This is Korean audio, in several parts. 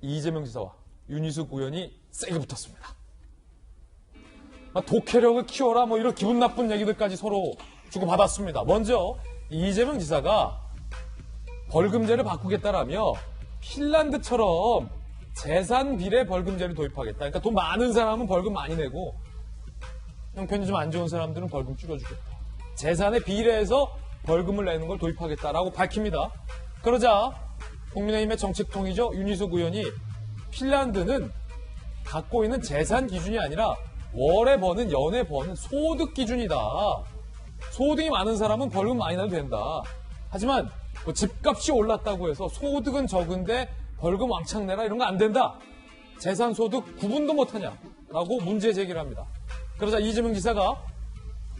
이재명 지사와 윤희숙 의원이 세게 붙었습니다. 독해력을 키워라 뭐 이런 기분 나쁜 얘기들까지 서로 주고받았습니다. 먼저 이재명 지사가 벌금제를 바꾸겠다라며 핀란드처럼 재산 비례 벌금제를 도입하겠다. 그러니까 돈 많은 사람은 벌금 많이 내고 형편이 좀 안 좋은 사람들은 벌금 줄여주겠다. 재산에 비례해서 벌금을 내는 걸 도입하겠다라고 밝힙니다. 그러자 국민의힘의 정책통이죠. 윤희숙 의원이 핀란드는 갖고 있는 재산 기준이 아니라 월에 버는, 연에 버는 소득 기준이다. 소득이 많은 사람은 벌금 많이 내도 된다. 하지만 뭐 집값이 올랐다고 해서 소득은 적은데 벌금 왕창 내라 이런 거 안 된다. 재산 소득 구분도 못하냐라고 문제 제기를 합니다. 그러자 이재명 지사가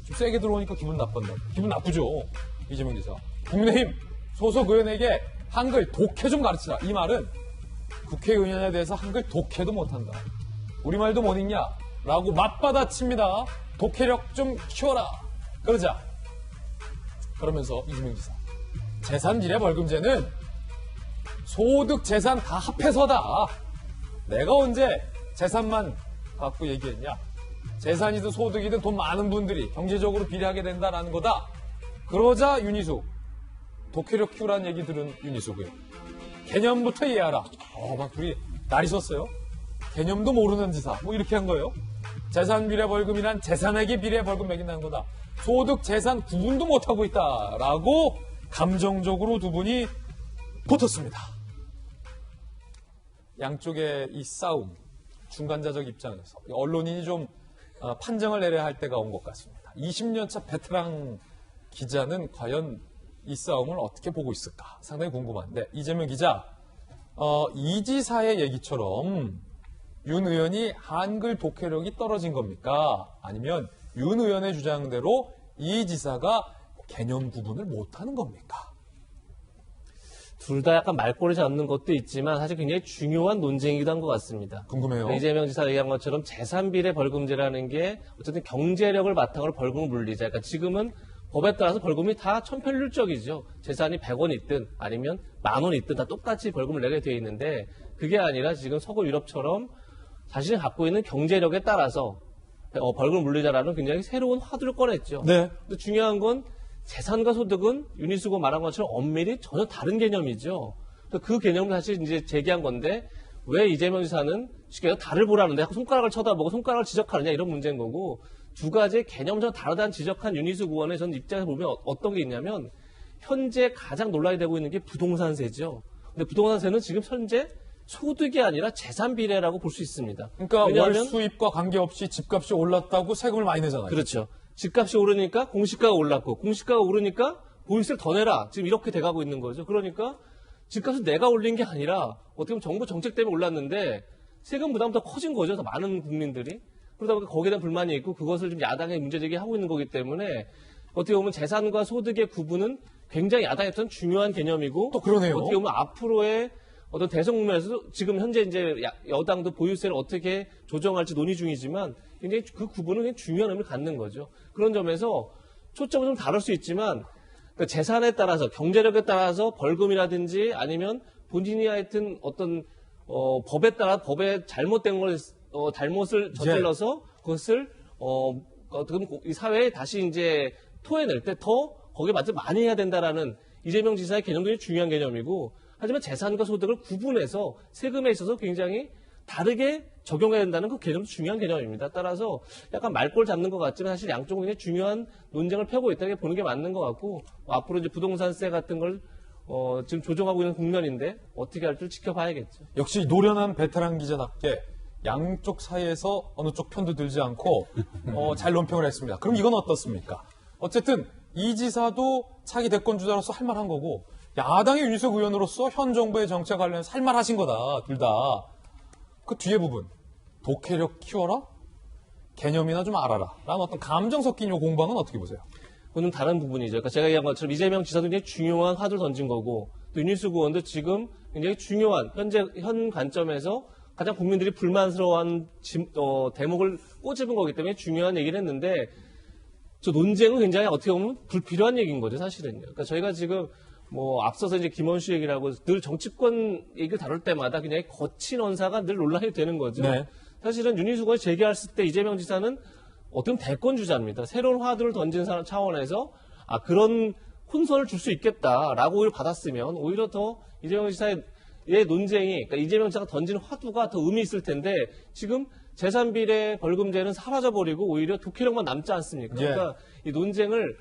좀 세게 들어오니까 기분 나쁜다. 기분 나쁘죠. 이재명 지사. 국민의힘 소속 의원에게 한글 독해 좀 가르치라. 이 말은 국회의원에 대해서 한글 독해도 못한다. 우리말도 못 읽냐? 라고 맞받아칩니다. 독해력 좀 키워라. 그러면서 이재명 지사. 재산 비례 벌금제는 소득 재산 다 합해서다. 내가 언제 재산만 갖고 얘기했냐? 재산이든 소득이든 돈 많은 분들이 경제적으로 비례하게 된다라는 거다. 그러자 윤희숙. 독해력 키우라는 얘기 들은 윤희숙은 개념부터 이해하라. 막 둘이 날이 썼어요. 개념도 모르는 지사. 뭐 이렇게 한 거예요. 재산 비례 벌금이란 재산액의 비례 벌금 매긴다는 거다. 소득 재산 구분도 못하고 있다라고 감정적으로 두 분이 붙었습니다. 양쪽의 이 싸움, 중간자적 입장에서 언론인이 좀 판정을 내려야 할 때가 온 것 같습니다. 20년차 베테랑 기자는 과연 이 싸움을 어떻게 보고 있을까? 상당히 궁금한데 이재명 기자, 이 지사의 얘기처럼 윤 의원이 한글 독해력이 떨어진 겁니까? 아니면 윤 의원의 주장대로 이 지사가 개념 구분을 못하는 겁니까? 둘 다 약간 말꼬리 잡는 것도 있지만 사실 굉장히 중요한 논쟁이기도 한 것 같습니다. 궁금해요. 이재명 지사가 얘기한 것처럼 재산비례 벌금제라는 게 어쨌든 경제력을 바탕으로 벌금을 물리자. 그러니까 지금은 법에 따라서 벌금이 다 천편일률적이죠. 재산이 100원 있든 아니면 10,000원 있든 다 똑같이 벌금을 내게 되어 있는데 그게 아니라 지금 서구 유럽처럼 자신이 갖고 있는 경제력에 따라서 벌금을 물리자라는 굉장히 새로운 화두를 꺼냈죠. 네. 근데 중요한 건 재산과 소득은 윤희숙이 말한 것처럼 엄밀히 전혀 다른 개념이죠. 그 개념을 사실 이제 제기한 건데 왜 이재명 지사는 쉽게 해서 달을 보라는데 손가락을 쳐다보고 손가락을 지적하느냐 이런 문제인 거고 두 가지의 개념이 전혀 다르다는 지적한 윤희숙 의원의 전 입장에서 보면 어떤 게 있냐면 현재 가장 논란이 되고 있는 게 부동산세죠. 근데 부동산세는 지금 현재 소득이 아니라 재산 비례라고 볼 수 있습니다. 그러니까 왜냐하면, 월 수입과 관계없이 집값이 올랐다고 세금을 많이 내잖아요. 그렇죠. 집값이 오르니까 공시가가 올랐고 공시가가 오르니까 보유세를 더 내라. 지금 이렇게 돼가고 있는 거죠. 그러니까 집값은 내가 올린 게 아니라 어떻게 보면 정부 정책 때문에 올랐는데 세금 부담이 더 커진 거죠. 더 많은 국민들이. 그러다 보니까 거기에 대한 불만이 있고 그것을 지금 야당에 문제제기하고 있는 거기 때문에 어떻게 보면 재산과 소득의 구분은 굉장히 야당에 선 중요한 개념이고 또 그러네요. 어떻게 보면 앞으로의 어떤 대선 국면에서도 지금 현재 이제 여당도 보유세를 어떻게 조정할지 논의 중이지만 굉장히 그 구분은 굉장히 중요한 의미를 갖는 거죠. 그런 점에서 초점은 좀 다를 수 있지만 그 재산에 따라서 경제력에 따라서 벌금이라든지 아니면 본인이 하여튼 어떤 법에 따라 법에 잘못된 걸 잘못을 저질러서 그것을 이 사회에 다시 이제 토해낼 때 더 거기에 맞춰 많이 해야 된다라는 이재명 지사의 개념도 굉장히 중요한 개념이고 하지만 재산과 소득을 구분해서 세금에 있어서 굉장히 다르게 적용해야 된다는 그 개념도 중요한 개념입니다. 따라서 약간 말꼬를 잡는 것 같지만 사실 양쪽은 굉장히 중요한 논쟁을 펴고 있다고 보는 게 맞는 것 같고 앞으로 이제 부동산세 같은 걸 지금 조정하고 있는 국면인데 어떻게 할지 지켜봐야겠죠. 역시 노련한 베테랑 기자답게 양쪽 사이에서 어느 쪽 편도 들지 않고 잘 논평을 했습니다. 그럼 이건 어떻습니까? 어쨌든 이 지사도 차기 대권 주자로서 할 만한 거고 야당의 윤희숙 의원으로서 현 정부의 정책 관련해서 할 말하신 거다. 둘 다. 그 뒤에 부분. 독해력 키워라? 개념이나 좀 알아라. 라는 어떤 감정 섞인 요 공방은 어떻게 보세요? 그건 다른 부분이죠. 그러니까 제가 얘기한 것처럼 이재명 지사도 굉장히 중요한 화두를 던진 거고 또 윤희숙 의원도 지금 굉장히 중요한 현 관점에서 가장 국민들이 불만스러워한 대목을 꼬집은 거기 때문에 중요한 얘기를 했는데 저 논쟁은 굉장히 어떻게 보면 불필요한 얘기인 거죠, 사실은요. 그러니까 저희가 지금 뭐 앞서서 이제 김원수 얘기라고 늘 정치권 얘기를 다룰 때마다 그냥 거친 언사가 늘 논란이 되는 거죠. 네. 사실은 윤희숙을 제기했을 때 이재명 지사는 어떤 대권 주자입니다. 새로운 화두를 던진 사람 차원에서 그런 혼선을 줄 수 있겠다라고 오히려 받았으면 오히려 더 이재명 지사의 논쟁이, 그러니까 이재명 지사가 던진 화두가 더 의미 있을 텐데 지금 재산비례 벌금제는 사라져버리고 오히려 독해력만 남지 않습니까? 예. 그러니까 이 논쟁을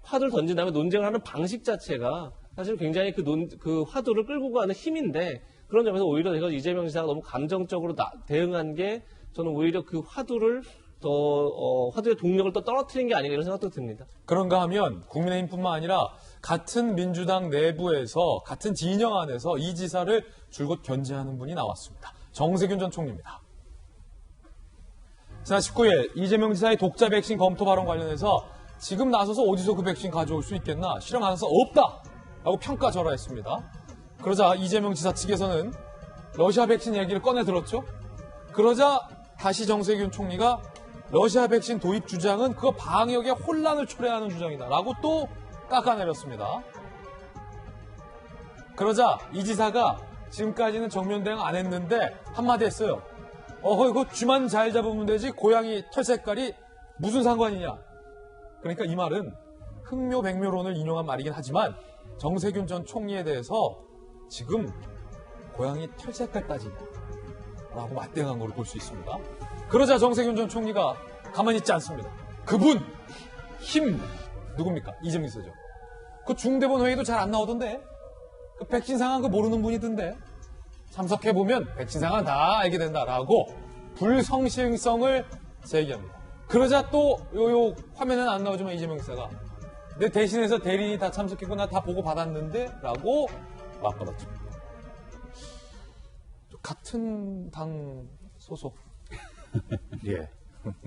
화두를 던진 다음에 논쟁을 하는 방식 자체가 사실 굉장히 그 화두를 끌고 가는 힘인데 그런 점에서 오히려 제가 이재명 지사가 너무 감정적으로 대응한 게 저는 오히려 그 화두를 화두의 동력을 또 떨어뜨린 게 아닌가 이런 생각도 듭니다. 그런가 하면 국민의힘뿐만 아니라 같은 민주당 내부에서 같은 진영 안에서 이 지사를 줄곧 견제하는 분이 나왔습니다. 정세균 전 총리입니다. 지난 19일 이재명 지사의 독자 백신 검토 발언 관련해서 지금 나서서 어디서 그 백신 가져올 수 있겠나 실현 가능성 없다 라고 평가절하했습니다. 그러자 이재명 지사 측에서는 러시아 백신 얘기를 꺼내 들었죠. 그러자 다시 정세균 총리가 러시아 백신 도입 주장은 그거 방역에 혼란을 초래하는 주장이다 라고 또 깎아내렸습니다. 그러자 이 지사가 지금까지는 정면 대응 안 했는데 한마디 했어요. 이거 쥐만 잘 잡으면 되지 고양이 털 색깔이 무슨 상관이냐. 그러니까 이 말은 흥묘백묘론을 인용한 말이긴 하지만 정세균 전 총리에 대해서 지금 고양이 털 색깔 따지냐라고 맞대응한 걸 볼 수 있습니다. 그러자 정세균 전 총리가 가만히 있지 않습니다. 그분 힘 누굽니까? 이재명 지사죠. 그 중대본 회의도 잘 안 나오던데 그 백신 상황 그 모르는 분이던데 참석해보면 백신 상황 다 알게 된다라고 불성실성을 제기합니다. 그러자 또 요 화면은 안 나오지만 이재명 지사가 내 대신해서 대리인이 다 참석했고 나 다 보고 받았는데 라고 맞받았죠. 같은 당 소속. 예.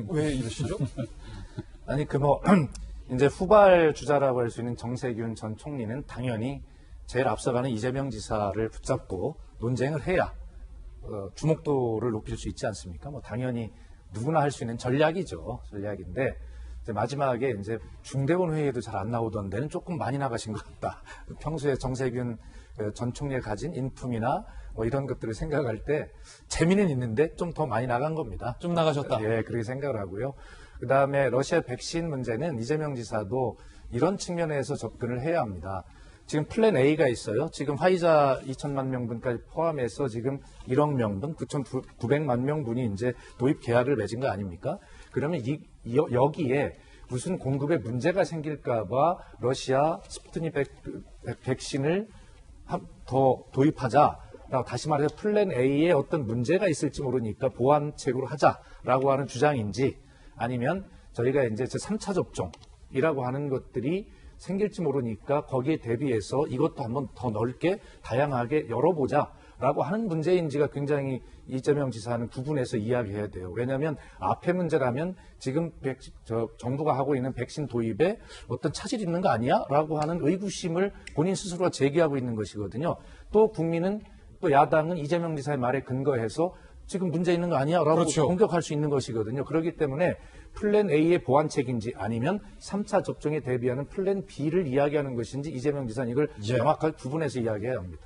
왜 이러시죠? 아니, 이제 후발 주자라고 할 수 있는 정세균 전 총리는 당연히 제일 앞서가는 이재명 지사를 붙잡고 논쟁을 해야 주목도를 높일 수 있지 않습니까? 당연히 누구나 할 수 있는 전략인데 이제 마지막에 이제 중대본 회의에도 잘 안 나오던 데는 조금 많이 나가신 것 같다. 평소에 정세균 전 총리가 가진 인품이나 이런 것들을 생각할 때 재미는 있는데 좀 더 많이 나간 겁니다. 좀 나가셨다. 예, 그렇게 생각을 하고요. 그 다음에 러시아 백신 문제는 이재명 지사도 이런 측면에서 접근을 해야 합니다. 지금 플랜 A가 있어요. 지금 화이자 2천만 명분까지 포함해서 지금 1억 명분, 9,900만 명분이 이제 도입 계약을 맺은 거 아닙니까? 그러면 여기에 무슨 공급에 문제가 생길까봐 러시아 스푸트닉 백신을 더 도입하자. 다시 말해서 플랜 A에 어떤 문제가 있을지 모르니까 보완책으로 하자라고 하는 주장인지 아니면 저희가 이제 3차 접종이라고 하는 것들이 생길지 모르니까 거기에 대비해서 이것도 한번 더 넓게 다양하게 열어보자라고 하는 문제인지가 굉장히 이재명 지사는 구분해서 이야기해야 돼요. 왜냐하면 앞에 문제라면 지금 정부가 하고 있는 백신 도입에 어떤 차질이 있는 거 아니야? 라고 하는 의구심을 본인 스스로가 제기하고 있는 것이거든요. 또 국민은 또 야당은 이재명 지사의 말에 근거해서 지금 문제 있는 거 아니야? 라고 그렇죠. 공격할 수 있는 것이거든요. 그렇기 때문에 플랜 A의 보완책인지 아니면 3차 접종에 대비하는 플랜 B를 이야기하는 것인지 이재명 지사는 이걸 명확하게 구분해서 이야기해야 합니다.